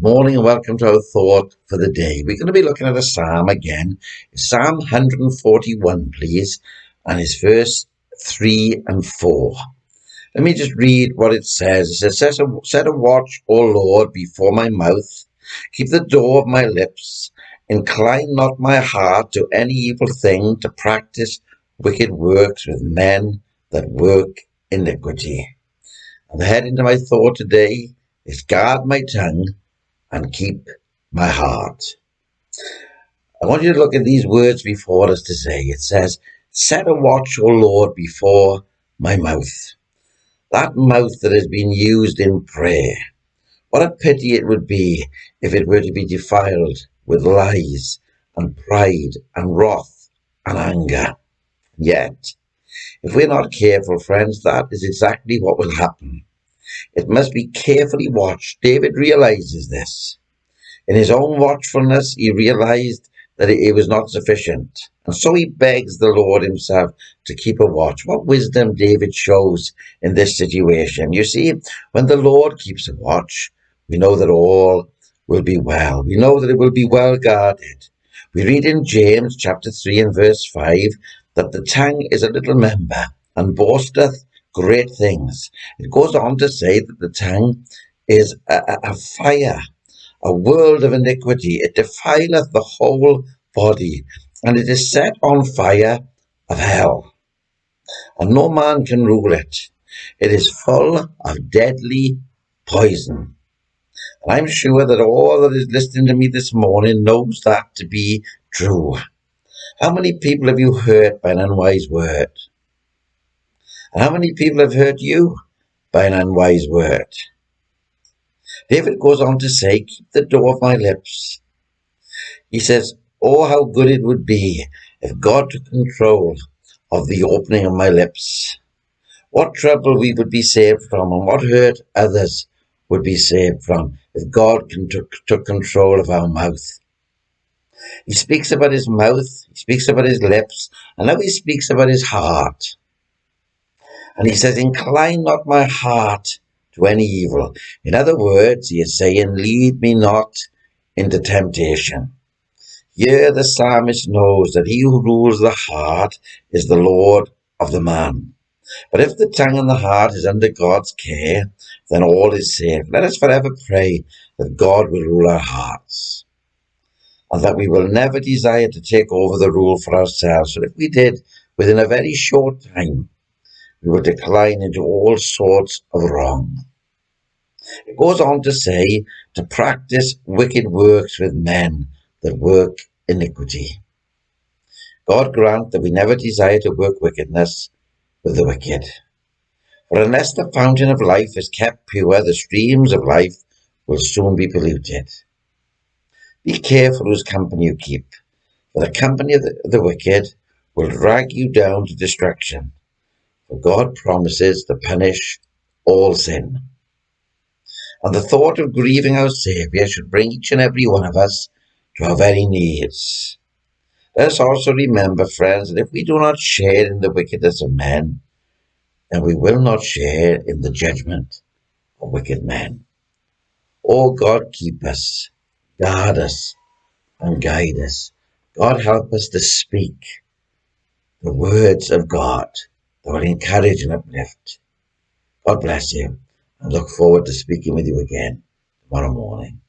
Morning and welcome to our thought for the day. We're going to be looking at a psalm again. Psalm 141, please, and it's verse 3 and 4. Let me just read what it says. It says, Set a watch, O Lord, before my mouth. Keep the door of my lips. Incline not my heart to any evil thing, to practice wicked works with men that work iniquity. And the heading to my thought today is guard my tongue and keep my heart. I want you to look at these words before us today. It says, set a watch, O Lord, before my mouth. That mouth that has been used in prayer. What a pity it would be if it were to be defiled with lies and pride and wrath and anger. Yet, if we're not careful, friends, that is exactly what will happen. It must be carefully watched. David realizes this. In his own watchfulness, he realized that it was not sufficient. And so he begs the Lord himself to keep a watch. What wisdom David shows in this situation. You see, when the Lord keeps a watch, we know that all will be well. We know that it will be well guarded. We read in James chapter 3 and verse 5 that the tongue is a little member and boasteth great things. It goes on to say that the tongue is a fire, a world of iniquity. It defileth the whole body, and it is set on fire of hell, and no man can rule it. It is full of deadly poison. And I'm sure that all that is listening to me this morning knows that to be true. How many people have you hurt by an unwise word? And how many people have hurt you by an unwise word? David goes on to say, keep the door of my lips. He says, oh, how good it would be if God took control of the opening of my lips. What trouble we would be saved from, and what hurt others would be saved from if God took control of our mouth. He speaks about his mouth, he speaks about his lips, and now he speaks about his heart. And he says, incline not my heart to any evil. In other words, he is saying, lead me not into temptation. Here the psalmist knows that he who rules the heart is the Lord of the man. But if the tongue and the heart is under God's care, then all is safe. Let us forever pray that God will rule our hearts, and that we will never desire to take over the rule for ourselves. So if we did, within a very short time, we will decline into all sorts of wrong. It goes on to say, to practice wicked works with men that work iniquity. God grant that we never desire to work wickedness with the wicked. For unless the fountain of life is kept pure, the streams of life will soon be polluted. Be careful whose company you keep, for the company of the wicked will drag you down to destruction. For God promises to punish all sin. And the thought of grieving our Saviour should bring each and every one of us to our very knees. Let us also remember, friends, that if we do not share in the wickedness of men, then we will not share in the judgment of wicked men. Oh, God, keep us, guard us, and guide us. God, help us to speak the words of God that will encourage and uplift. God bless you, and look forward to speaking with you again tomorrow morning.